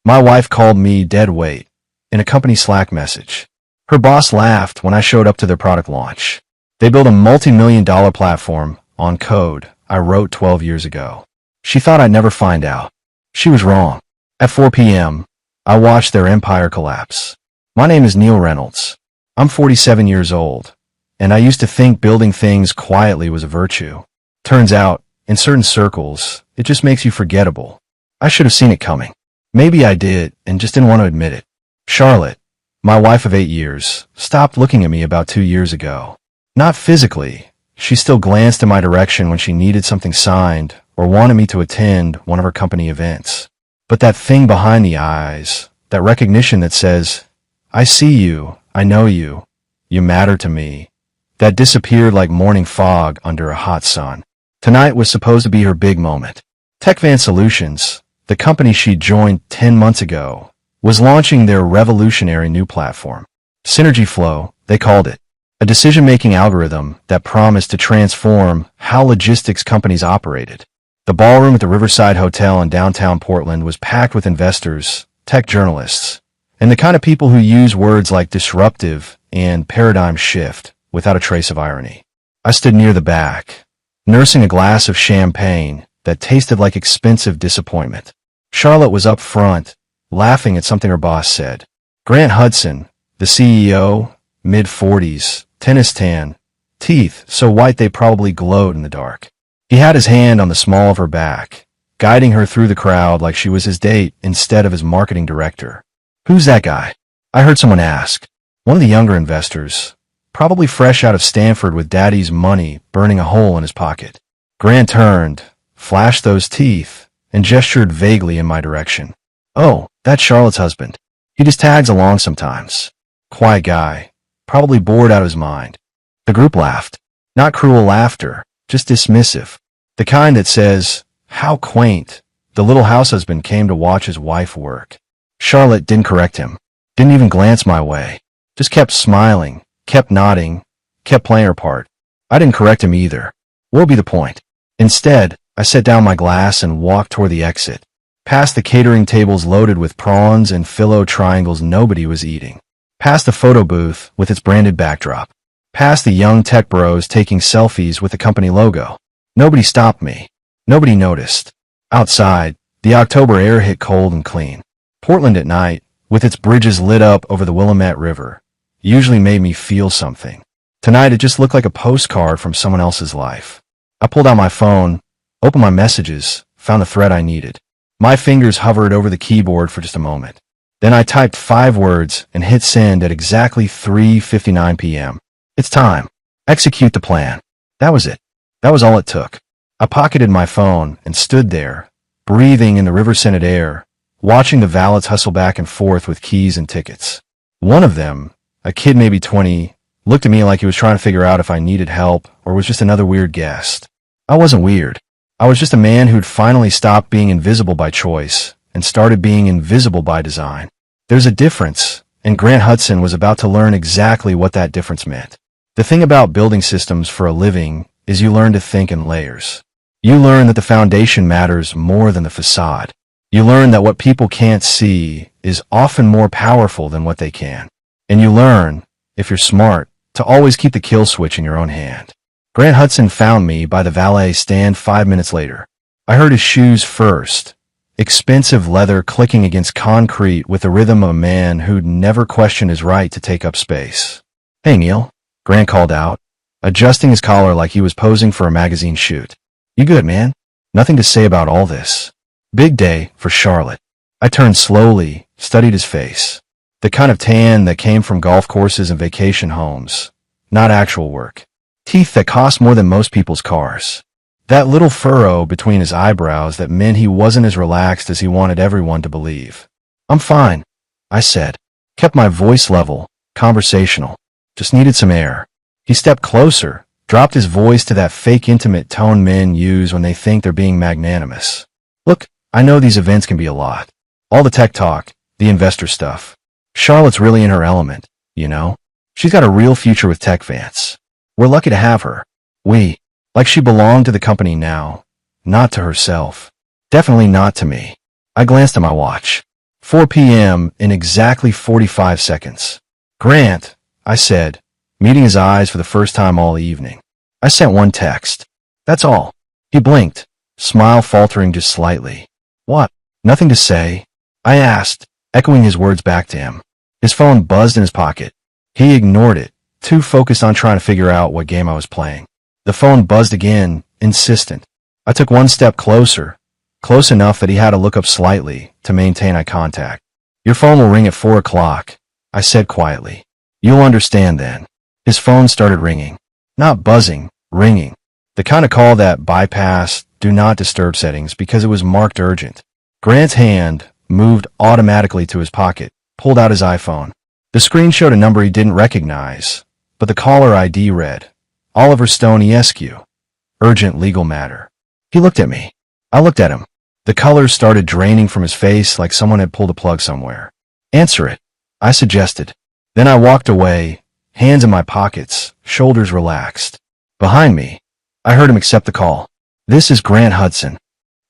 My wife called me dead weight in a company Slack message. Her boss laughed when I showed up to their product launch. They built a multi-million-dollar platform on code I wrote 12 years ago. She thought I'd never find out. She was wrong. At 4 p.m., I watched their empire collapse. My name is Neil Reynolds. I'm 47 years old, and I used to think building things quietly was a virtue. Turns out, in certain circles, it just makes you forgettable. I should have seen it coming. Maybe I did and just didn't want to admit it. Charlotte, my wife of 8 years, stopped looking at me about 2 years ago. Not physically. She still glanced in my direction when she needed something signed or wanted me to attend one of her company events. But that thing behind the eyes, that recognition that says, I see you, I know you, you matter to me, that disappeared like morning fog under a hot sun. Tonight was supposed to be her big moment. TechVan Solutions, the company she joined 10 months ago, was launching their revolutionary new platform. Synergy Flow, they called it. A decision-making algorithm that promised to transform how logistics companies operated. The ballroom at the Riverside Hotel in downtown Portland was packed with investors, tech journalists, and the kind of people who use words like disruptive and paradigm shift without a trace of irony. I stood near the back, nursing a glass of champagne that tasted like expensive disappointment. Charlotte was up front, laughing at something her boss said. Grant Hudson, the CEO, mid-40s, tennis tan, teeth so white they probably glowed in the dark. He had his hand on the small of her back, guiding her through the crowd like she was his date instead of his marketing director. Who's that guy? I heard someone ask. One of the younger investors, probably fresh out of Stanford with daddy's money burning a hole in his pocket. Grant turned, flashed those teeth, and gestured vaguely in my direction. Oh, that's Charlotte's husband. He just tags along sometimes. Quiet guy, probably bored out of his mind. The group laughed. Not cruel laughter, just dismissive. The kind that says, how quaint, the little house husband came to watch his wife work. Charlotte didn't correct him, didn't even glance my way, just kept smiling, kept nodding, kept playing her part. I didn't correct him either. What would be the point? Instead, I set down my glass and walked toward the exit, past the catering tables loaded with prawns and phyllo triangles nobody was eating, past the photo booth with its branded backdrop, past the young tech bros taking selfies with the company logo. Nobody stopped me. Nobody noticed. Outside, the October air hit cold and clean. Portland at night, with its bridges lit up over the Willamette River, usually made me feel something. Tonight it just looked like a postcard from someone else's life. I pulled out my phone, opened my messages, found the thread I needed. My fingers hovered over the keyboard for just a moment. Then I typed 5 words and hit send at exactly 3:59 p.m. It's time. Execute the plan. That was it. That was all it took. I pocketed my phone and stood there, breathing in the river-scented air, watching the valets hustle back and forth with keys and tickets. One of them, a kid maybe 20, looked at me like he was trying to figure out if I needed help or was just another weird guest. I wasn't weird. I was just a man who'd finally stopped being invisible by choice and started being invisible by design. There's a difference, and Grant Hudson was about to learn exactly what that difference meant. The thing about building systems for a living is you learn to think in layers. You learn that the foundation matters more than the facade. You learn that what people can't see is often more powerful than what they can. And you learn, if you're smart, to always keep the kill switch in your own hand. Grant Hudson found me by the valet stand 5 minutes later. I heard his shoes first, expensive leather clicking against concrete with the rhythm of a man who'd never questioned his right to take up space. Hey, Neil, Grant called out, adjusting his collar like he was posing for a magazine shoot. You good, man? Nothing to say about all this. Big day for Charlotte. I turned slowly, studied his face. The kind of tan that came from golf courses and vacation homes, not actual work. Teeth that cost more than most people's cars. That little furrow between his eyebrows that meant he wasn't as relaxed as he wanted everyone to believe. I'm fine, I said. Kept my voice level, conversational. Just needed some air. He stepped closer, dropped his voice to that fake intimate tone men use when they think they're being magnanimous. Look, I know these events can be a lot. All the tech talk, the investor stuff. Charlotte's really in her element, you know? She's got a real future with TechVan. We're lucky to have her. Like she belonged to the company now, not to herself. Definitely not to me. I glanced at my watch. 4 p.m. in exactly 45 seconds. Grant, I said, meeting his eyes for the first time all evening. I sent one text. That's all. He blinked, smile faltering just slightly. What? Nothing to say? I asked, echoing his words back to him. His phone buzzed in his pocket. He ignored it, too focused on trying to figure out what game I was playing. The phone buzzed again, insistent. I took one step closer, close enough that he had to look up slightly to maintain eye contact. Your phone will ring at 4 o'clock, I said quietly. You'll understand then. His phone started ringing. Not buzzing, ringing. The kind of call that bypassed do not disturb settings because it was marked urgent. Grant's hand moved automatically to his pocket, pulled out his iPhone. The screen showed a number he didn't recognize, but the caller ID read, Oliver Stone ESQ. Urgent legal matter. He looked at me. I looked at him. The color started draining from his face like someone had pulled a plug somewhere. Answer it, I suggested. Then I walked away, hands in my pockets, shoulders relaxed. Behind me, I heard him accept the call. This is Grant Hudson.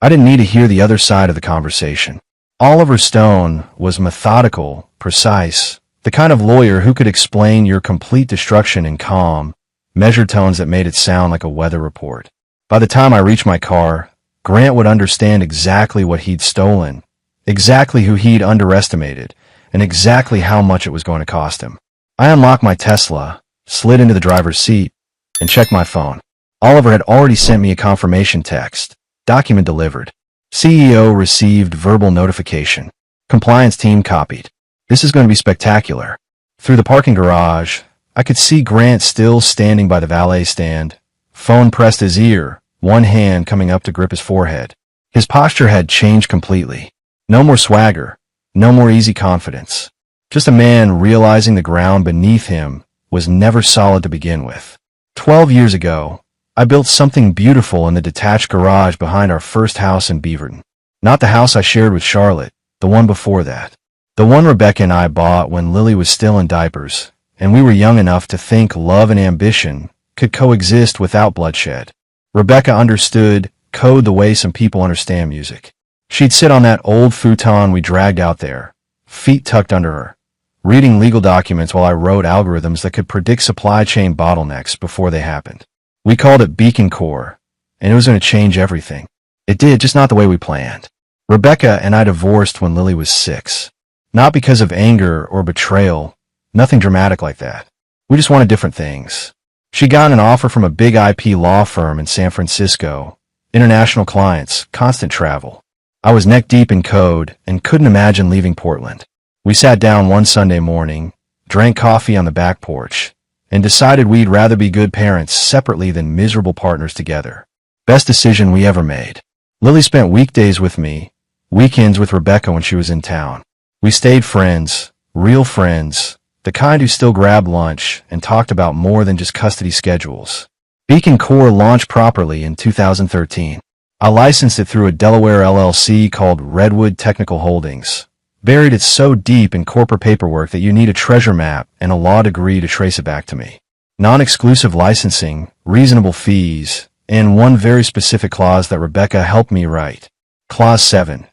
I didn't need to hear the other side of the conversation. Oliver Stone was methodical, precise, the kind of lawyer who could explain your complete destruction in calm, measured tones that made it sound like a weather report. By the time I reached my car, Grant would understand exactly what he'd stolen, exactly who he'd underestimated, and exactly how much it was going to cost him. I unlocked my Tesla, slid into the driver's seat, and checked my phone. Oliver had already sent me a confirmation text. Document delivered. CEO received verbal notification. Compliance team copied. This is going to be spectacular. Through the parking garage, I could see Grant still standing by the valet stand, phone pressed his ear, one hand coming up to grip his forehead. His posture had changed completely. No more swagger, no more easy confidence. Just a man realizing the ground beneath him was never solid to begin with. 12 years ago, I built something beautiful in the detached garage behind our first house in Beaverton. Not the house I shared with Charlotte, the one before that. The one Rebecca and I bought when Lily was still in diapers, and we were young enough to think love and ambition could coexist without bloodshed. Rebecca understood code the way some people understand music. She'd sit on that old futon we dragged out there, feet tucked under her, reading legal documents while I wrote algorithms that could predict supply chain bottlenecks before they happened. We called it Beacon Core, and it was going to change everything. It did, just not the way we planned. Rebecca and I divorced when Lily was 6. Not because of anger or betrayal, nothing dramatic like that. We just wanted different things. She got an offer from a big IP law firm in San Francisco, international clients, constant travel. I was neck deep in code and couldn't imagine leaving Portland. We sat down one Sunday morning, drank coffee on the back porch, and decided we'd rather be good parents separately than miserable partners together. Best decision we ever made. Lily spent weekdays with me, weekends with Rebecca when she was in town. We stayed friends, real friends, the kind who still grabbed lunch and talked about more than just custody schedules. Beacon Core launched properly in 2013. I licensed it through a Delaware LLC called Redwood Technical Holdings. Buried it so deep in corporate paperwork that you need a treasure map and a law degree to trace it back to me. Non-exclusive licensing, reasonable fees, and one very specific clause that Rebecca helped me write. Clause 7.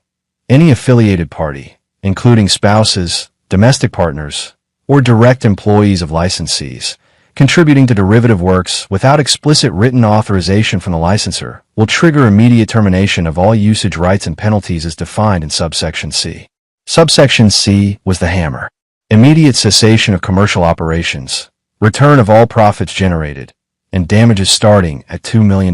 Any affiliated party, including spouses, domestic partners, or direct employees of licensees, contributing to derivative works without explicit written authorization from the licensor, will trigger immediate termination of all usage rights and penalties as defined in subsection C. Subsection C was the hammer. Immediate cessation of commercial operations, return of all profits generated, and damages starting at $2 million.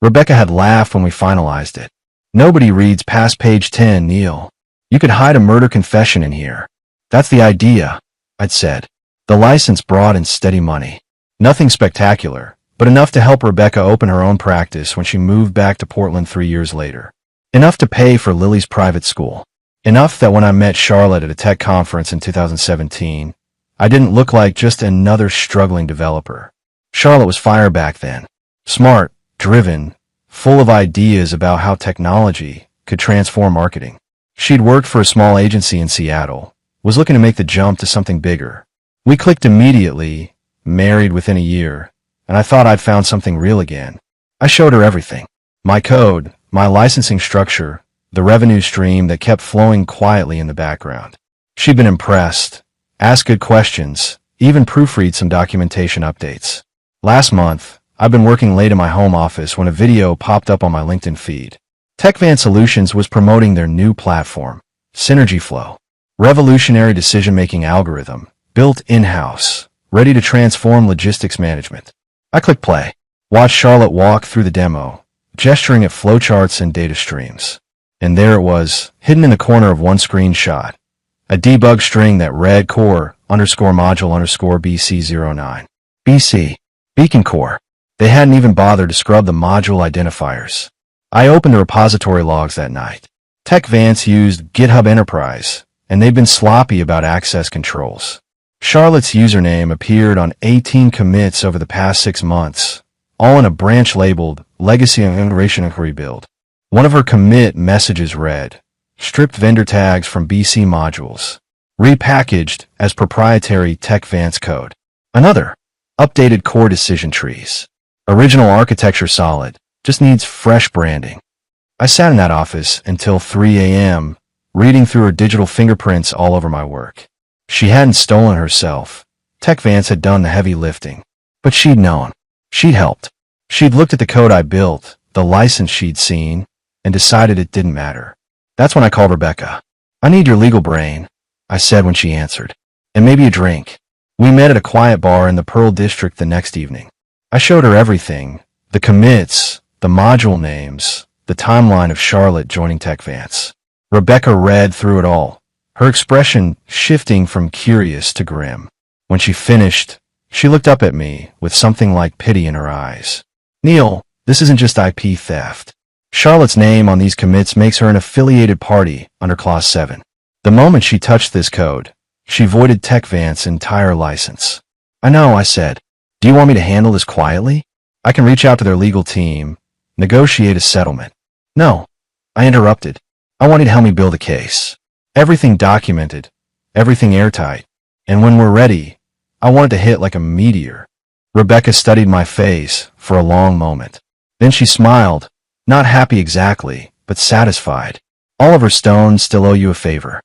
Rebecca had laughed when we finalized it. Nobody reads past page 10, Neil. You could hide a murder confession in here. That's the idea, I'd said. The license brought in steady money. Nothing spectacular, but enough to help Rebecca open her own practice when she moved back to Portland 3 years later. Enough to pay for Lily's private school. Enough that when I met Charlotte at a tech conference in 2017, I didn't look like just another struggling developer. Charlotte was fire back then. Smart, driven, full of ideas about how technology could transform marketing. She'd worked for a small agency in Seattle, was looking to make the jump to something bigger. We clicked immediately, married within a year, and I thought I'd found something real again. I showed her everything. My code, my licensing structure, the revenue stream that kept flowing quietly in the background. She'd been impressed, asked good questions, even proofread some documentation updates. Last month, I've been working late in my home office when a video popped up on my LinkedIn feed. TechVan Solutions was promoting their new platform, Synergy Flow, revolutionary decision-making algorithm, built in-house, ready to transform logistics management. I clicked play, watched Charlotte walk through the demo, gesturing at flowcharts and data streams. And there it was, hidden in the corner of one screenshot, a debug string that read core_module_BC09. BC. Beacon Core. They hadn't even bothered to scrub the module identifiers. I opened the repository logs that night. TechVance used GitHub Enterprise, and they've been sloppy about access controls. Charlotte's username appeared on 18 commits over the past 6 months, all in a branch labeled Legacy and Integration Inquiry Build. One of her commit messages read, stripped vendor tags from BC modules, repackaged as proprietary TechVance code. Another, updated core decision trees. Original architecture solid, just needs fresh branding. I sat in that office until 3 a.m., reading through her digital fingerprints all over my work. She hadn't stolen herself. TechVance had done the heavy lifting. But she'd known. She'd helped. She'd looked at the code I built, the license she'd seen, and decided it didn't matter. That's when I called Rebecca. I need your legal brain, I said when she answered. And maybe a drink. We met at a quiet bar in the Pearl District the next evening. I showed her everything, the commits, the module names, the timeline of Charlotte joining TechVance. Rebecca read through it all, her expression shifting from curious to grim. When she finished, she looked up at me with something like pity in her eyes. Neil, this isn't just IP theft. Charlotte's name on these commits makes her an affiliated party under Clause 7. The moment she touched this code, she voided TechVance's entire license. I know, I said. Do you want me to handle this quietly? I can reach out to their legal team, negotiate a settlement. No, I interrupted. I want you to help me build a case. Everything documented, everything airtight. And when we're ready, I want it to hit like a meteor. Rebecca studied my face for a long moment. Then she smiled, not happy exactly, but satisfied. Oliver Stone still owe you a favor.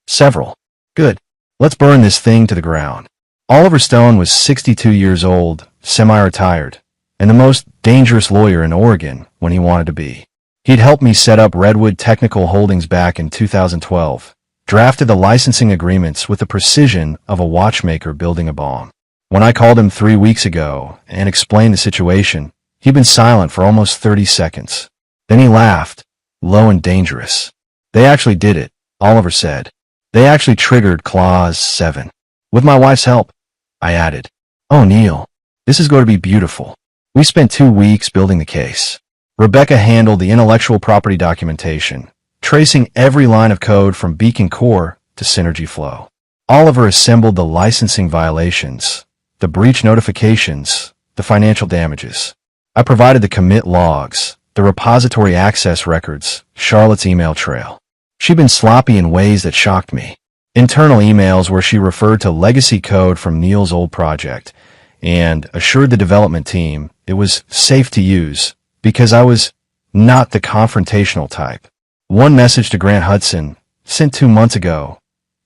Several. Good. Let's burn this thing to the ground. Oliver Stone was 62 years old, semi-retired, and the most dangerous lawyer in Oregon when he wanted to be. He'd helped me set up Redwood Technical Holdings back in 2012, drafted the licensing agreements with the precision of a watchmaker building a bomb. When I called him 3 weeks ago and explained the situation, he'd been silent for almost 30 seconds. Then he laughed, low and dangerous. They actually did it, Oliver said. They actually triggered Clause 7. With my wife's help, I added. Oh, Neil, this is going to be beautiful. We spent 2 weeks building the case. Rebecca handled the intellectual property documentation, tracing every line of code from Beacon Core to Synergy Flow. Oliver assembled the licensing violations, the breach notifications, the financial damages. I provided the commit logs, the repository access records, Charlotte's email trail. She'd been sloppy in ways that shocked me. Internal emails where she referred to legacy code from Neil's old project and assured the development team it was safe to use because I was not the confrontational type. One message to Grant Hudson, sent 2 months ago.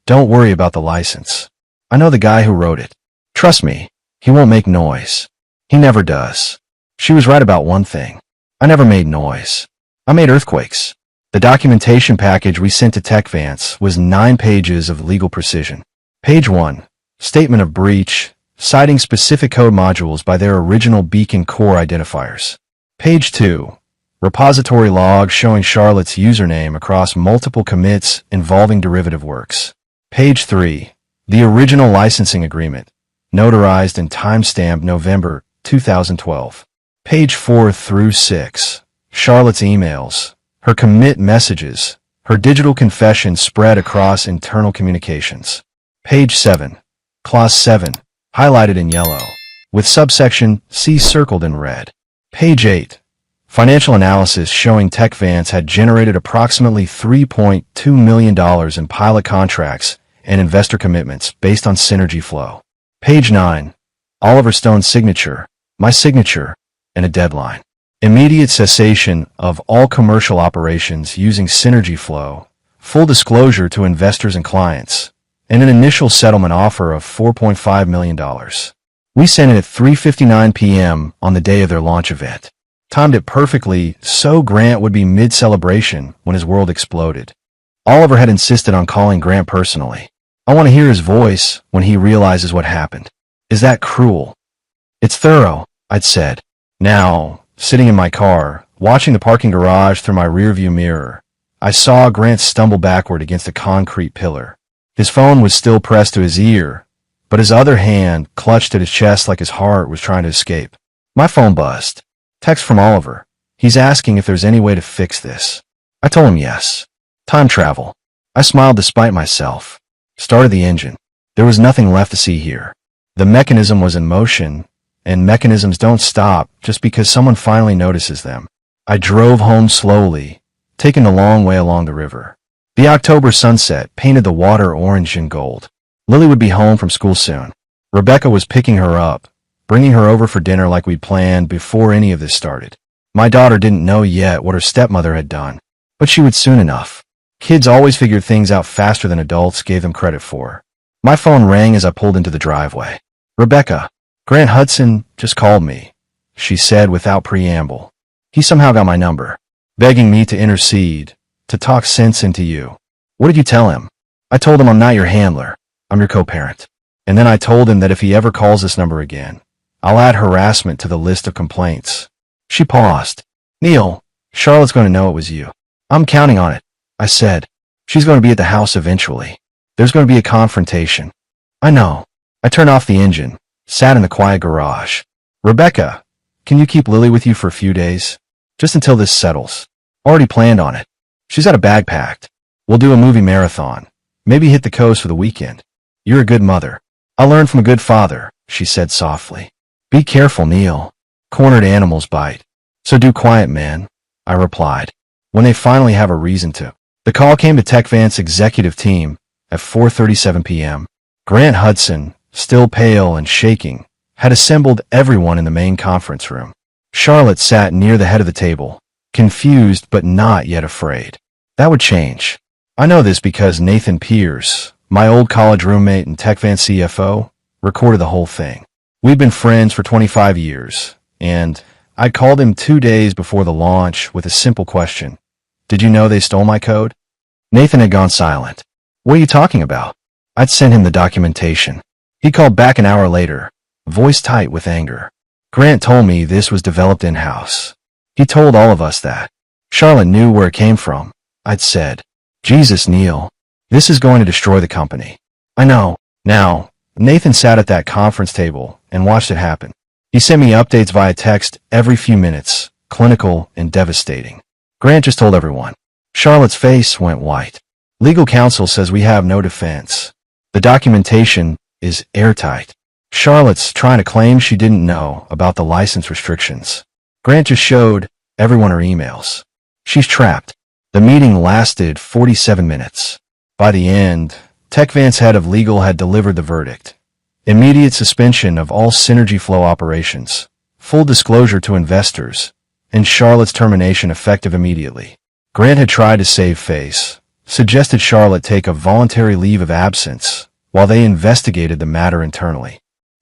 Don't worry about the license. I know the guy who wrote it. Trust me, he won't make noise. He never does. She was right about one thing. I never made noise. I made earthquakes. The documentation package we sent to TechVance was 9 pages of legal precision. Page 1, Statement of Breach, citing specific code modules by their original Beacon Core identifiers. Page 2, Repository log showing Charlotte's username across multiple commits involving derivative works. Page 3, the original licensing agreement, notarized and timestamped November 2012. Page 4 through 6, Charlotte's emails, her commit messages, her digital confession spread across internal communications. Page 7, Clause 7, highlighted in yellow, with subsection C circled in red. Page 8, financial analysis showing TechVance had generated approximately $3.2 million in pilot contracts and investor commitments based on Synergy Flow. Page 9, Oliver Stone's signature, my signature, and a deadline. Immediate cessation of all commercial operations using Synergy Flow, full disclosure to investors and clients, and an initial settlement offer of $4.5 million. We sent it at 3:59 p.m. on the day of their launch event. Timed it perfectly so Grant would be mid-celebration when his world exploded. Oliver had insisted on calling Grant personally. I want to hear his voice when he realizes what happened. Is that cruel? It's thorough, I'd said. Now, sitting in my car, watching the parking garage through my rearview mirror, I saw Grant stumble backward against a concrete pillar. His phone was still pressed to his ear, but his other hand clutched at his chest like his heart was trying to escape. My phone buzzed. Text from Oliver. He's asking if there's any way to fix this. I told him yes. Time travel. I smiled despite myself. Started the engine. There was nothing left to see here. The mechanism was in motion, and mechanisms don't stop just because someone finally notices them. I drove home slowly, taking the long way along the river. The October sunset painted the water orange and gold. Lily would be home from school soon. Rebecca was picking her up, bringing her over for dinner like we'd planned before any of this started. My daughter didn't know yet what her stepmother had done, but she would soon enough. Kids always figured things out faster than adults gave them credit for. My phone rang as I pulled into the driveway. Rebecca, Grant Hudson just called me, she said without preamble. He somehow got my number, begging me to intercede, to talk sense into you. What did you tell him? I told him I'm not your handler. I'm your co-parent. And then I told him that if he ever calls this number again, I'll add harassment to the list of complaints. She paused. Neil, Charlotte's going to know it was you. I'm counting on it, I said. She's going to be at the house eventually. There's going to be a confrontation. I know. I turned off the engine, sat in the quiet garage. Rebecca, can you keep Lily with you for a few days? Just until this settles. Already planned on it. She's got a bag packed. We'll do a movie marathon. Maybe hit the coast for the weekend. You're a good mother. I learned from a good father, she said softly. Be careful, Neil. Cornered animals bite. So do quiet, man, I replied, when they finally have a reason to. The call came to TechVant's executive team at 4:37 p.m. Grant Hudson, still pale and shaking, had assembled everyone in the main conference room. Charlotte sat near the head of the table, confused but not yet afraid. That would change. I know this because Nathan Pierce, my old college roommate and TechVant CFO, recorded the whole thing. We'd been friends for 25 years, and I called him 2 days before the launch with a simple question. Did you know they stole my code? Nathan had gone silent. What are you talking about? I'd sent him the documentation. He called back an hour later, voice tight with anger. Grant told me this was developed in-house. He told all of us that. Charlotte knew where it came from, I'd said. Jesus, Neil. This is going to destroy the company. I know. Now, Nathan sat at that conference table and watched it happen. He sent me updates via text every few minutes, clinical and devastating. Grant just told everyone. Charlotte's face went white. Legal counsel says we have no defense. The documentation is airtight. Charlotte's trying to claim she didn't know about the license restrictions. Grant just showed everyone her emails. She's trapped. The meeting lasted 47 minutes. By the end, TechVant's head of legal had delivered the verdict. Immediate suspension of all Synergy Flow operations, full disclosure to investors, and Charlotte's termination effective immediately. Grant had tried to save face, suggested Charlotte take a voluntary leave of absence while they investigated the matter internally.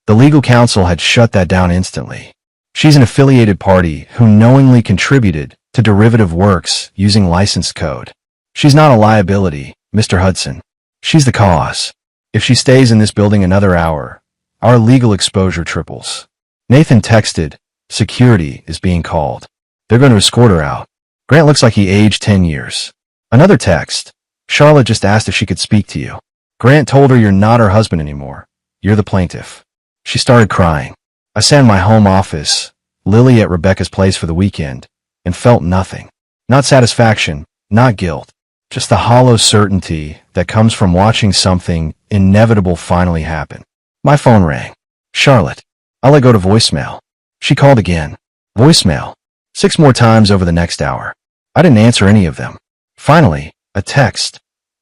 The legal counsel had shut that down instantly. She's an affiliated party who knowingly contributed to derivative works using licensed code. She's not a liability, Mr. Hudson. She's the cause. If she stays in this building another hour, our legal exposure triples. Nathan texted, security is being called. They're going to escort her out. Grant looks like he aged 10 years. Another text. Charlotte just asked if she could speak to you. Grant told her you're not her husband anymore. You're the plaintiff. She started crying. I sat in my home office, Lily at Rebecca's place for the weekend, and felt nothing. Not satisfaction, not guilt. Just the hollow certainty that comes from watching something inevitable finally happen. My phone rang. Charlotte. I let go to voicemail. She called again. Voicemail. 6 more times over the next hour. I didn't answer any of them. Finally, a text.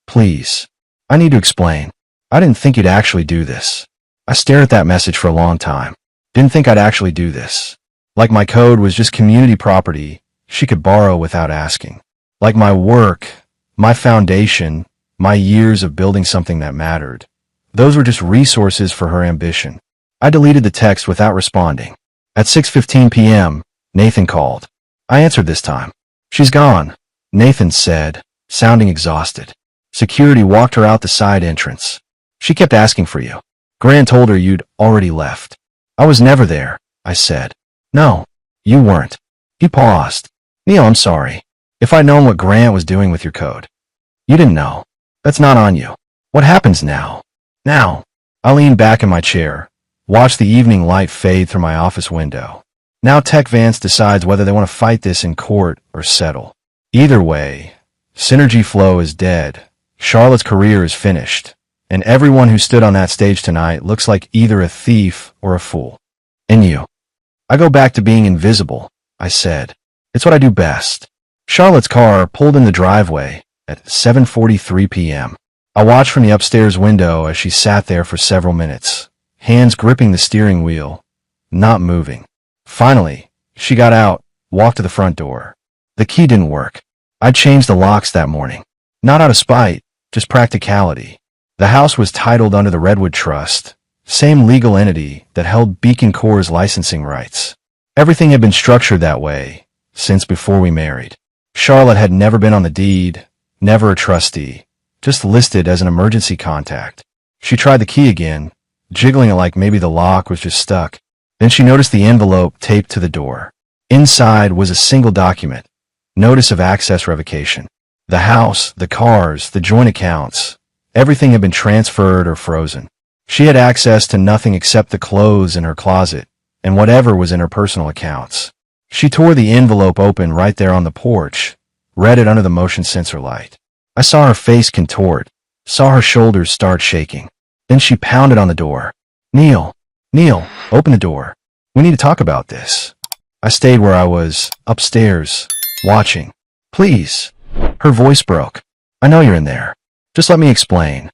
Please. I need to explain. I didn't think you'd actually do this. I stared at that message for a long time. Didn't think I'd actually do this. Like my code was just community property she could borrow without asking. Like my work, my foundation, my years of building something that mattered. Those were just resources for her ambition. I deleted the text without responding. At 6:15 p.m., Nathan called. I answered this time. She's gone, Nathan said, sounding exhausted. Security walked her out the side entrance. She kept asking for you. Grant told her you'd already left. I was never there, I said. No, you weren't. He paused. Neil, I'm sorry. If I'd known what Grant was doing with your code. You didn't know. That's not on you. What happens now? Now. I leaned back in my chair, watched the evening light fade through my office window. Now Tech Vance decides whether they want to fight this in court or settle. Either way, Synergy Flow is dead, Charlotte's career is finished, and everyone who stood on that stage tonight looks like either a thief or a fool. And you? I go back to being invisible, I said. It's what I do best. Charlotte's car pulled in the driveway at 7:43 p.m. I watched from the upstairs window as she sat there for several minutes, hands gripping the steering wheel, not moving. Finally, she got out, walked to the front door. The key didn't work. I'd changed the locks that morning. Not out of spite, just practicality. The house was titled under the Redwood Trust, same legal entity that held Beacon Core's licensing rights. Everything had been structured that way since before we married. Charlotte had never been on the deed, never a trustee, just listed as an emergency contact. She tried the key again, jiggling it like maybe the lock was just stuck. Then she noticed the envelope taped to the door. Inside was a single document, notice of access revocation. The house, the cars, the joint accounts, everything had been transferred or frozen. She had access to nothing except the clothes in her closet and whatever was in her personal accounts. She tore the envelope open right there on the porch, read it under the motion sensor light. I saw her face contort, saw her shoulders start shaking. Then she pounded on the door. Neil, open the door. We need to talk about this. I stayed where I was, upstairs, watching. Please. Her voice broke. I know you're in there. Just let me explain.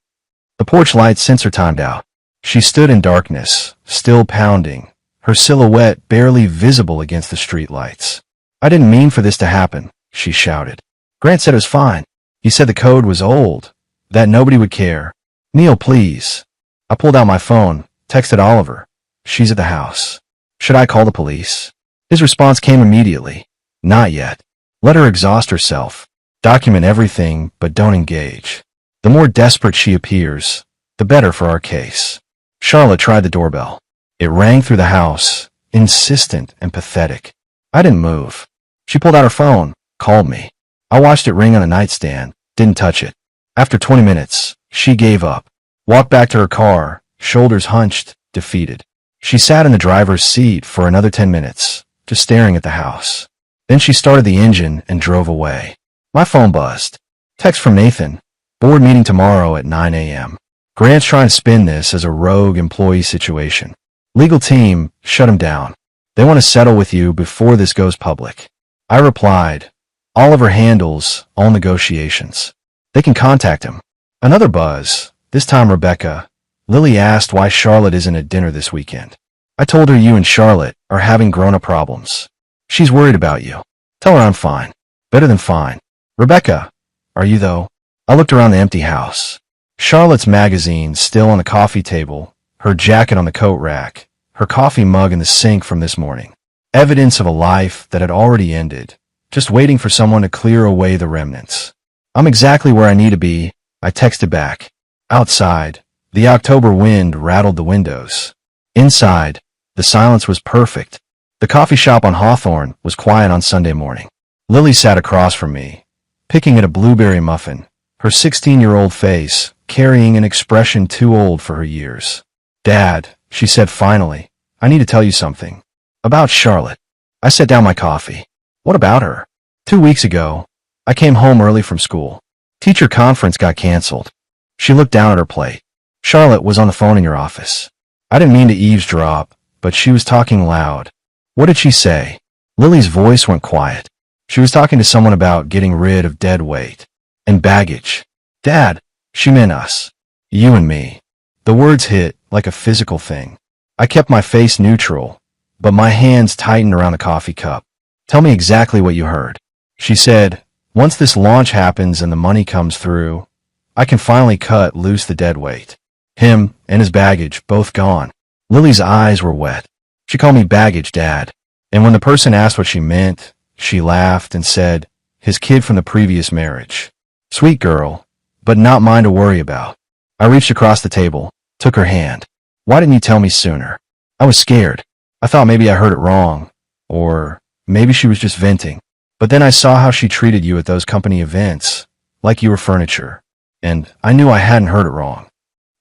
The porch light sensor timed out. She stood in darkness, still pounding, her silhouette barely visible against the street lights. I didn't mean for this to happen, she shouted. Grant said it was fine. He said the code was old, that nobody would care. Neil, please. I pulled out my phone, texted Oliver. She's at the house. Should I call the police? His response came immediately. Not yet. Let her exhaust herself. Document everything, but don't engage. The more desperate she appears, the better for our case. Charlotte tried the doorbell. It rang through the house, insistent and pathetic. I didn't move. She pulled out her phone, called me. I watched it ring on a nightstand, didn't touch it. After 20 minutes, she gave up, walked back to her car, shoulders hunched, defeated. She sat in the driver's seat for another 10 minutes, just staring at the house. Then she started the engine and drove away. My phone buzzed. Text from Nathan. Board meeting tomorrow at 9 a.m. Grant's trying to spin this as a rogue employee situation. Legal team, shut him down. They want to settle with you before this goes public. I replied, Oliver handles all negotiations. They can contact him. Another buzz, this time Rebecca. Lily asked why Charlotte isn't at dinner this weekend. I told her you and Charlotte are having grown-up problems. She's worried about you. Tell her I'm fine. Better than fine. Rebecca, are you though? I looked around the empty house. Charlotte's magazine still on the coffee table, her jacket on the coat rack, her coffee mug in the sink from this morning. Evidence of a life that had already ended, just waiting for someone to clear away the remnants. I'm exactly where I need to be, I texted back. Outside, the October wind rattled the windows. Inside, the silence was perfect. The coffee shop on Hawthorne was quiet on Sunday morning. Lily sat across from me, picking at a blueberry muffin, her 16-year-old face carrying an expression too old for her years. Dad, she said finally, I need to tell you something. About Charlotte. I set down my coffee. What about her? 2 weeks ago, I came home early from school. Teacher conference got canceled. She looked down at her plate. Charlotte was on the phone in your office. I didn't mean to eavesdrop, but she was talking loud. What did she say? Lily's voice went quiet. She was talking to someone about getting rid of dead weight and baggage. Dad, she meant us. You and me. The words hit like a physical thing. I kept my face neutral, but my hands tightened around the coffee cup. Tell me exactly what you heard. She said, once this launch happens and the money comes through, I can finally cut loose the dead weight. Him and his baggage, both gone. Lily's eyes were wet. She called me baggage, Dad. And when the person asked what she meant, she laughed and said, his kid from the previous marriage. Sweet girl, but not mine to worry about. I reached across the table, took her hand. Why didn't you tell me sooner? I was scared. I thought maybe I heard it wrong, or maybe she was just venting. But then I saw how she treated you at those company events, like you were furniture, and I knew I hadn't heard it wrong.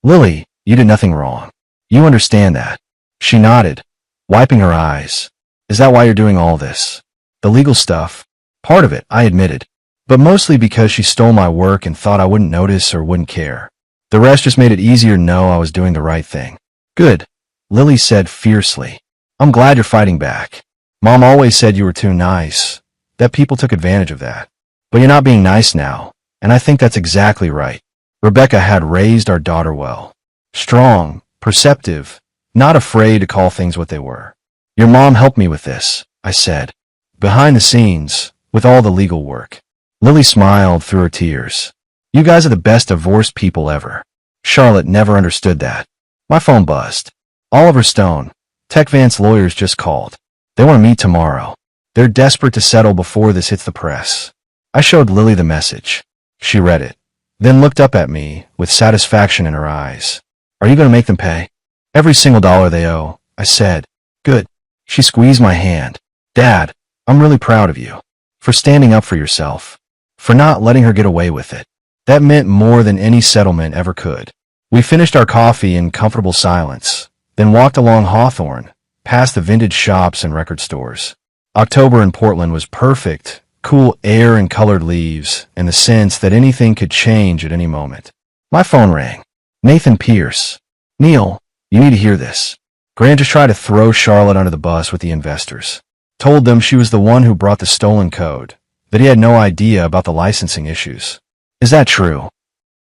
Lily, you did nothing wrong. You understand that. She nodded, wiping her eyes. Is that why you're doing all this? The legal stuff? Part of it, I admitted, but mostly because she stole my work and thought I wouldn't notice or wouldn't care. The rest just made it easier to know I was doing the right thing. Good, Lily said fiercely. I'm glad you're fighting back. Mom always said you were too nice, that people took advantage of that. But you're not being nice now, and I think that's exactly right. Rebecca had raised our daughter well. Strong, perceptive, not afraid to call things what they were. Your mom helped me with this, I said. Behind the scenes, with all the legal work. Lily smiled through her tears. You guys are the best divorced people ever. Charlotte never understood that. My phone buzzed. Oliver Stone, TechVance lawyers just called. They want to meet tomorrow. They're desperate to settle before this hits the press. I showed Lily the message. She read it, then looked up at me with satisfaction in her eyes. Are you going to make them pay? Every single dollar they owe, I said. Good. She squeezed my hand. Dad, I'm really proud of you. For standing up for yourself. For not letting her get away with it. That meant more than any settlement ever could. We finished our coffee in comfortable silence, then walked along Hawthorne, past the vintage shops and record stores. October in Portland was perfect, cool air and colored leaves, and the sense that anything could change at any moment. My phone rang. Nathan Pierce. Neil, you need to hear this. Grant just tried to throw Charlotte under the bus with the investors. Told them she was the one who brought the stolen code, that he had no idea about the licensing issues. Is that true?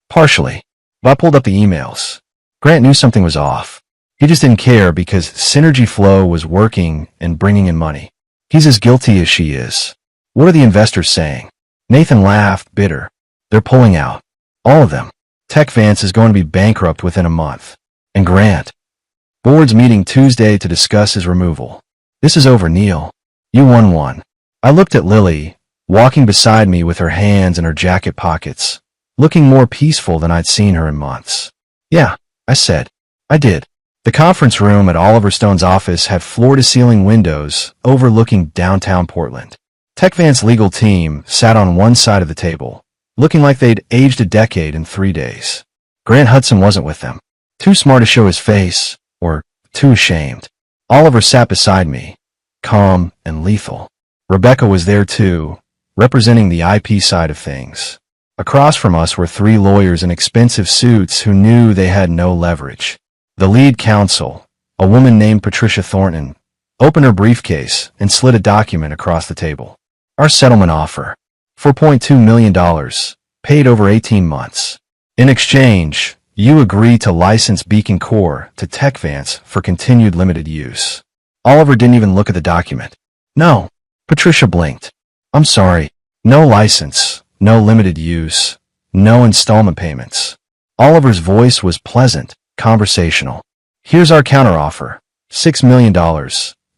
Partially. But I pulled up the emails. Grant knew something was off. He just didn't care because Synergy Flow was working and bringing in money. He's as guilty as she is. What are the investors saying? Nathan laughed, bitter. They're pulling out. All of them. TechVance is going to be bankrupt within a month. And Grant. Board's meeting Tuesday to discuss his removal. This is over, Neil. You won one. I looked at Lily, walking beside me with her hands in her jacket pockets, looking more peaceful than I'd seen her in months. Yeah, I said. I did. The conference room at Oliver Stone's office had floor-to-ceiling windows overlooking downtown Portland. TechVance's legal team sat on one side of the table, looking like they'd aged a decade in 3 days. Grant Hudson wasn't with them. Too smart to show his face, or too ashamed. Oliver sat beside me, calm and lethal. Rebecca was there too, representing the IP side of things. Across from us were 3 lawyers in expensive suits who knew they had no leverage. The lead counsel, a woman named Patricia Thornton, opened her briefcase and slid a document across the table. Our settlement offer, $4.2 million, paid over 18 months. In exchange, you agree to license Beacon Core to TechVance for continued limited use. Oliver didn't even look at the document. No. Patricia blinked. I'm sorry. No license, no limited use, no installment payments. Oliver's voice was pleasant, conversational. Here's our counteroffer. $6 million,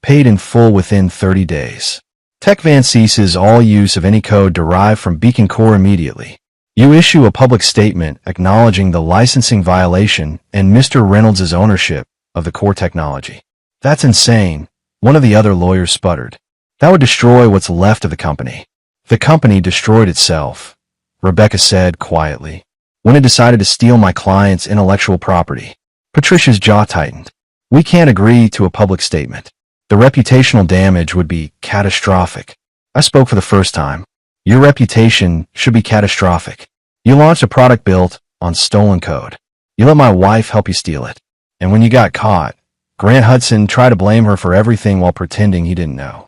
paid in full within 30 days. TechVance ceases all use of any code derived from Beacon Core immediately. You issue a public statement acknowledging the licensing violation and Mr. Reynolds' ownership of the core technology. That's insane, one of the other lawyers sputtered. That would destroy what's left of the company. The company destroyed itself, Rebecca said quietly, when it decided to steal my client's intellectual property. Patricia's jaw tightened. We can't agree to a public statement. The reputational damage would be catastrophic. I spoke for the first time. Your reputation should be catastrophic. You launched a product built on stolen code. You let my wife help you steal it. And when you got caught, Grant Hudson tried to blame her for everything while pretending he didn't know.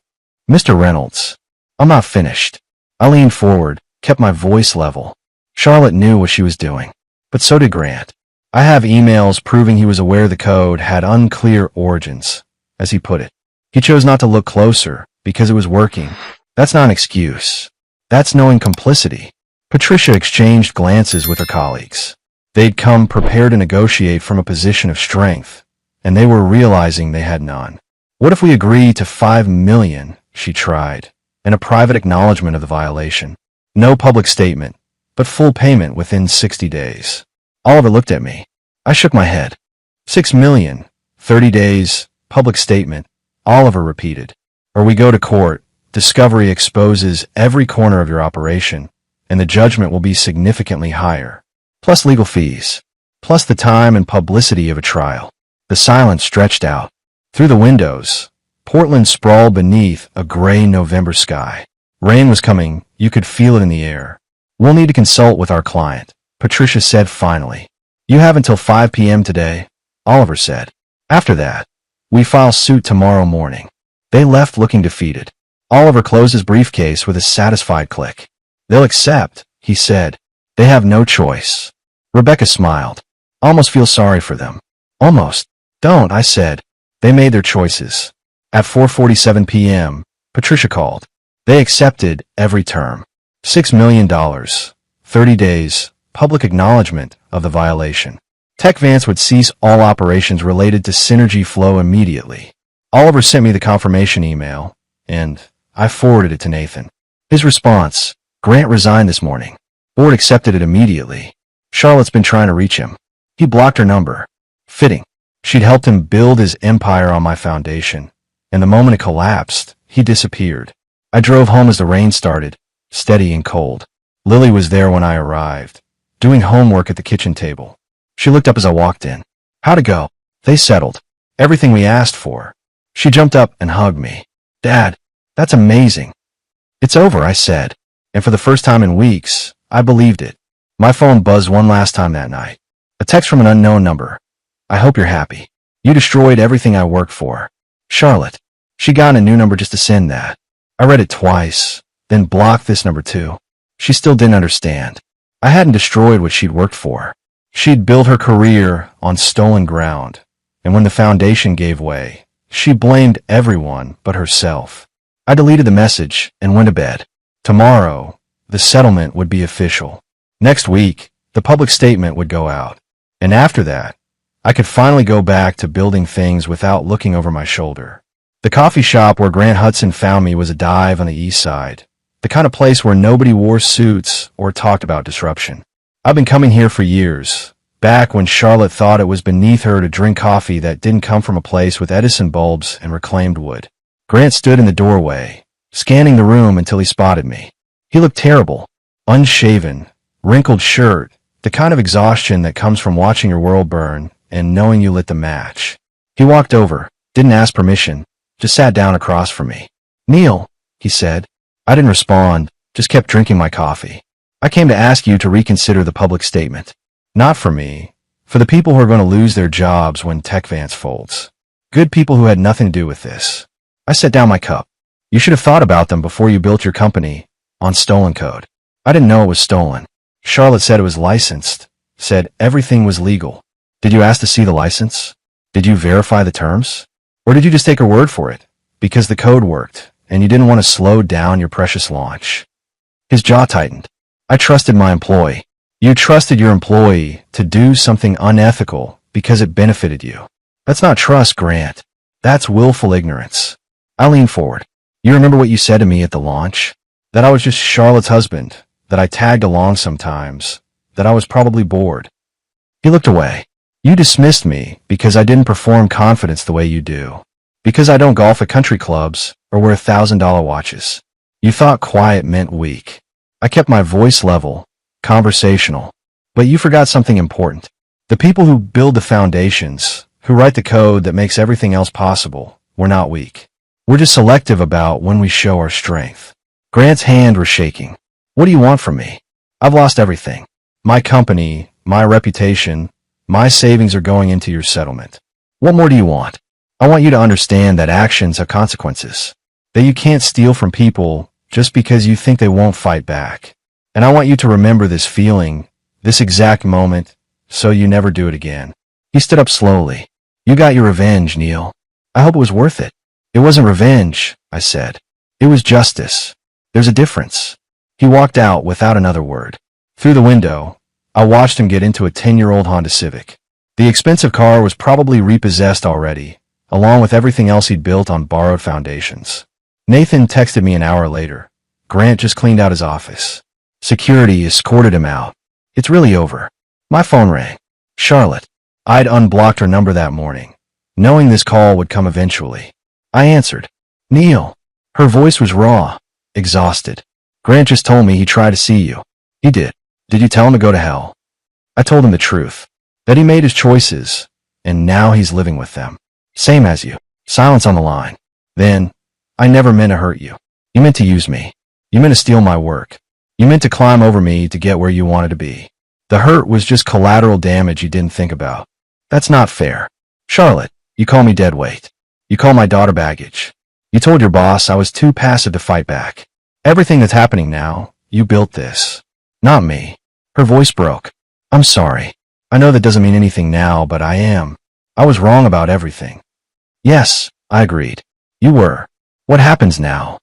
Mr. Reynolds, I'm not finished. I leaned forward, kept my voice level. Charlotte knew what she was doing, but so did Grant. I have emails proving he was aware the code had unclear origins, as he put it. He chose not to look closer because it was working. That's not an excuse. That's knowing complicity. Patricia exchanged glances with her colleagues. They'd come prepared to negotiate from a position of strength, and they were realizing they had none. What if we agree to $5 million, she tried, and a private acknowledgement of the violation? No public statement, but full payment within 60 days. Oliver looked at me. I shook my head. $6 million, 30 days, public statement, Oliver repeated. Or we go to court, discovery exposes every corner of your operation, and the judgment will be significantly higher. Plus legal fees. Plus the time and publicity of a trial. The silence stretched out. Through the windows, Portland sprawled beneath a gray November sky. Rain was coming, you could feel it in the air. We'll need to consult with our client, Patricia said finally. You have until 5 p.m. today, Oliver said. After that, we file suit tomorrow morning. They left looking defeated. Oliver closed his briefcase with a satisfied click. They'll accept, he said. They have no choice. Rebecca smiled. Almost feel sorry for them. Almost. Don't, I said. They made their choices. At 4:47 p.m., Patricia called. They accepted every term. $6 million, 30 days, public acknowledgement of the violation. TechVance would cease all operations related to Synergy Flow immediately. Oliver sent me the confirmation email, and I forwarded it to Nathan. His response, Grant resigned this morning. Board accepted it immediately. Charlotte's been trying to reach him. He blocked her number. Fitting. She'd helped him build his empire on my foundation, and the moment it collapsed, he disappeared. I drove home as the rain started, steady and cold. Lily was there when I arrived, doing homework at the kitchen table. She looked up as I walked in. How'd it go? They settled. Everything we asked for. She jumped up and hugged me. Dad, that's amazing. It's over, I said, and for the first time in weeks, I believed it. My phone buzzed one last time that night. A text from an unknown number. I hope you're happy. You destroyed everything I worked for. Charlotte. She got a new number just to send that. I read it twice, then blocked this number too. She still didn't understand. I hadn't destroyed what she'd worked for. She'd built her career on stolen ground, and when the foundation gave way, she blamed everyone but herself. I deleted the message and went to bed. Tomorrow, the settlement would be official. Next week, the public statement would go out. And after that, I could finally go back to building things without looking over my shoulder. The coffee shop where Grant Hudson found me was a dive on the east side, the kind of place where nobody wore suits or talked about disruption. I've been coming here for years, back when Charlotte thought it was beneath her to drink coffee that didn't come from a place with Edison bulbs and reclaimed wood. Grant stood in the doorway, scanning the room until he spotted me. He looked terrible, unshaven, wrinkled shirt, the kind of exhaustion that comes from watching your world burn and knowing you lit the match. He walked over, didn't ask permission, just sat down across from me. Neil, he said. I didn't respond, just kept drinking my coffee. I came to ask you to reconsider the public statement. Not for me, for the people who are going to lose their jobs when TechVance folds. Good people who had nothing to do with this. I set down my cup. You should have thought about them before you built your company on stolen code. I didn't know it was stolen. Charlotte said it was licensed, said everything was legal. Did you ask to see the license? Did you verify the terms? Or did you just take her word for it? Because the code worked, and you didn't want to slow down your precious launch. His jaw tightened. I trusted my employee. You trusted your employee to do something unethical because it benefited you. That's not trust, Grant. That's willful ignorance. I leaned forward. You remember what you said to me at the launch? That I was just Charlotte's husband, that I tagged along sometimes, that I was probably bored. He looked away. You dismissed me because I didn't perform confidence the way you do. Because I don't golf at country clubs or wear $1,000 watches. You thought quiet meant weak. I kept my voice level, conversational. But you forgot something important. The people who build the foundations, who write the code that makes everything else possible, we're not weak. We're just selective about when we show our strength. Grant's hand was shaking. What do you want from me? I've lost everything. My company, my reputation, my savings are going into your settlement. What more do you want? I want you to understand that actions have consequences. That you can't steal from people just because you think they won't fight back. And I want you to remember this feeling, this exact moment, so you never do it again. He stood up slowly. You got your revenge, Neil. I hope it was worth it. It wasn't revenge, I said. It was justice. There's a difference. He walked out without another word. Through the window, I watched him get into a 10-year-old Honda Civic. The expensive car was probably repossessed already, along with everything else he'd built on borrowed foundations. Nathan texted me an hour later. Grant just cleaned out his office. Security escorted him out. It's really over. My phone rang. Charlotte. I'd unblocked her number that morning, knowing this call would come eventually. I answered. Neil. Her voice was raw, exhausted. Grant just told me he tried to see you. He did. Did you tell him to go to hell? I told him the truth. That he made his choices, and now he's living with them. Same as you. Silence on the line. Then, I never meant to hurt you. You meant to use me. You meant to steal my work. You meant to climb over me to get where you wanted to be. The hurt was just collateral damage you didn't think about. That's not fair. Charlotte, you call me dead weight. You call my daughter baggage. You told your boss I was too passive to fight back. Everything that's happening now, you built this. Not me. Her voice broke. I'm sorry. I know that doesn't mean anything now, but I am. I was wrong about everything. Yes, I agreed. You were. What happens now?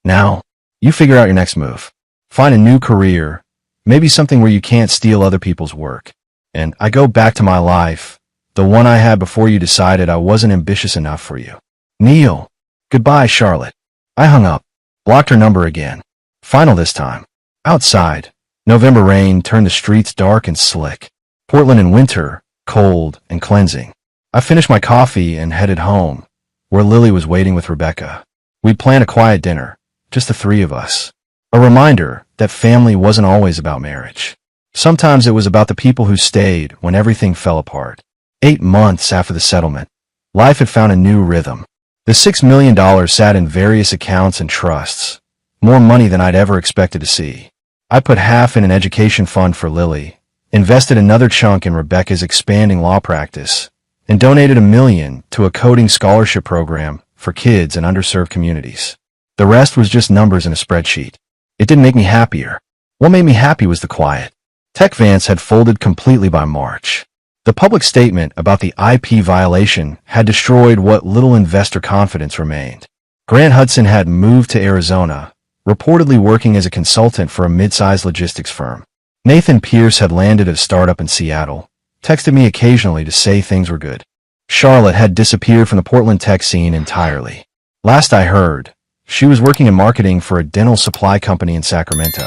Now, you figure out your next move. Find a new career, maybe something where you can't steal other people's work. And I go back to my life, the one I had before you decided I wasn't ambitious enough for you. Neil. Goodbye, Charlotte. I hung up, blocked her number again. Final this time. Outside, November rain turned the streets dark and slick. Portland in winter, cold and cleansing. I finished my coffee and headed home, where Lily was waiting with Rebecca. We'd planned a quiet dinner, just the three of us. A reminder that family wasn't always about marriage. Sometimes it was about the people who stayed when everything fell apart. 8 months after the settlement, life had found a new rhythm. The $6 million sat in various accounts and trusts, more money than I'd ever expected to see. I put half in an education fund for Lily, invested another chunk in Rebecca's expanding law practice, and donated $1 million to a coding scholarship program for kids in underserved communities. The rest was just numbers in a spreadsheet. It didn't make me happier. What made me happy was the quiet. TechVance had folded completely by March. The public statement about the IP violation had destroyed what little investor confidence remained. Grant Hudson had moved to Arizona, reportedly working as a consultant for a mid-sized logistics firm. Nathan Pierce had landed at a startup in Seattle, texted me occasionally to say things were good. Charlotte had disappeared from the Portland tech scene entirely. Last I heard, she was working in marketing for a dental supply company in Sacramento.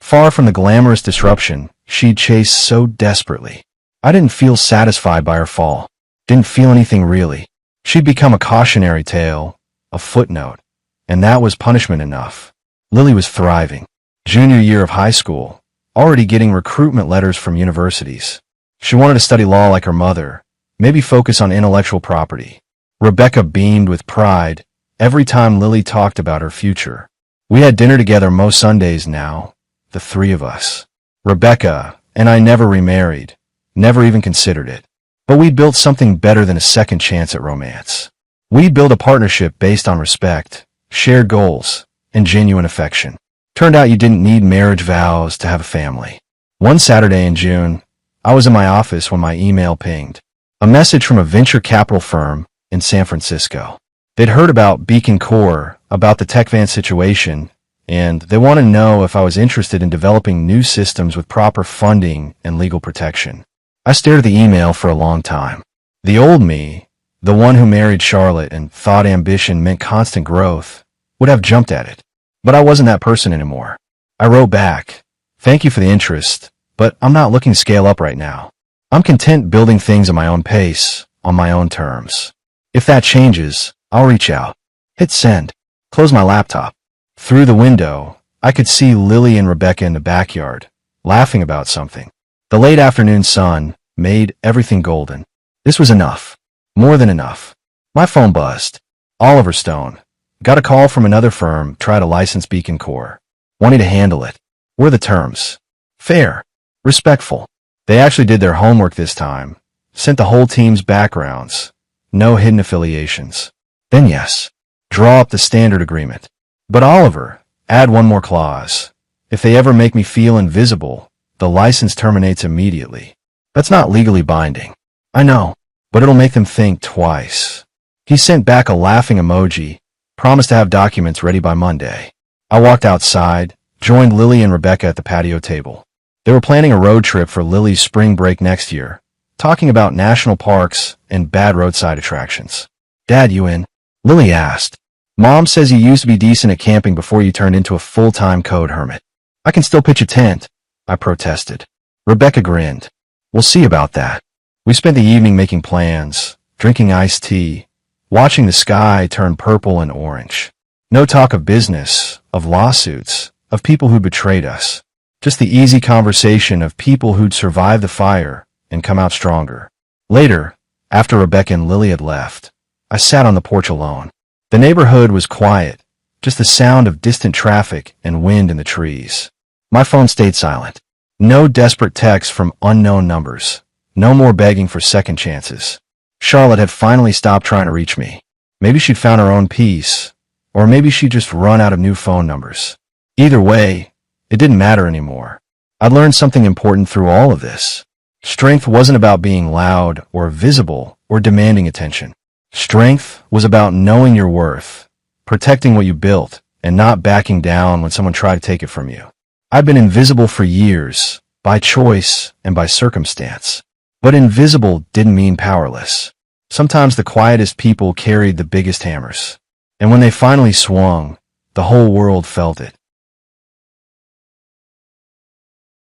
Far from the glamorous disruption she'd chased so desperately. I didn't feel satisfied by her fall. Didn't feel anything really. She'd become a cautionary tale, a footnote, and that was punishment enough. Lily was thriving. Junior year of high school, already getting recruitment letters from universities. She wanted to study law like her mother, maybe focus on intellectual property. Rebecca beamed with pride every time Lily talked about her future. We had dinner together most Sundays now, the three of us. Rebecca and I never remarried. Never even considered it. But we built something better than a second chance at romance. We built a partnership based on respect, shared goals, and genuine affection. Turned out you didn't need marriage vows to have a family. One Saturday in June, I was in my office when my email pinged. A message from a venture capital firm in San Francisco. They'd heard about Beacon Core, about the TechVance situation, and they wanted to know if I was interested in developing new systems with proper funding and legal protection. I stared at the email for a long time. The old me, the one who married Charlotte and thought ambition meant constant growth, would have jumped at it. But I wasn't that person anymore. I wrote back, "Thank you for the interest, but I'm not looking to scale up right now. I'm content building things at my own pace, on my own terms. If that changes, I'll reach out." Hit send. Close my laptop. Through the window, I could see Lily and Rebecca in the backyard, laughing about something. The late afternoon sun made everything golden. This was enough. More than enough. My phone buzzed. Oliver Stone. Got a call from another firm, tried to license Beacon Core. Wanting to handle it. Were the terms fair? Respectful? They actually did their homework this time. Sent the whole team's backgrounds. No hidden affiliations. Then yes. Draw up the standard agreement. But Oliver, add one more clause. If they ever make me feel invisible, the license terminates immediately. That's not legally binding. I know, but it'll make them think twice. He sent back a laughing emoji, Promised to have documents ready by Monday. I walked outside, joined Lily and Rebecca at the patio table. They were planning a road trip for Lily's spring break next year, talking about national parks and bad roadside attractions. Dad, you in? Lily asked. Mom says you used to be decent at camping before you turned into a full-time code hermit. I can still pitch a tent, I protested. Rebecca grinned. We'll see about that. We spent the evening making plans, drinking iced tea, watching the sky turn purple and orange. No talk of business, of lawsuits, of people who betrayed us. Just the easy conversation of people who'd survived the fire and come out stronger. Later, after Rebecca and Lily had left, I sat on the porch alone. The neighborhood was quiet, just the sound of distant traffic and wind in the trees. My phone stayed silent. No desperate texts from unknown numbers. No more begging for second chances. Charlotte had finally stopped trying to reach me. Maybe she'd found her own peace, or maybe she'd just run out of new phone numbers. Either way, it didn't matter anymore. I'd learned something important through all of this. Strength wasn't about being loud or visible or demanding attention. Strength was about knowing your worth, protecting what you built, and not backing down when someone tried to take it from you. I've been invisible for years, by choice and by circumstance. But invisible didn't mean powerless. Sometimes the quietest people carried the biggest hammers. And when they finally swung, the whole world felt it.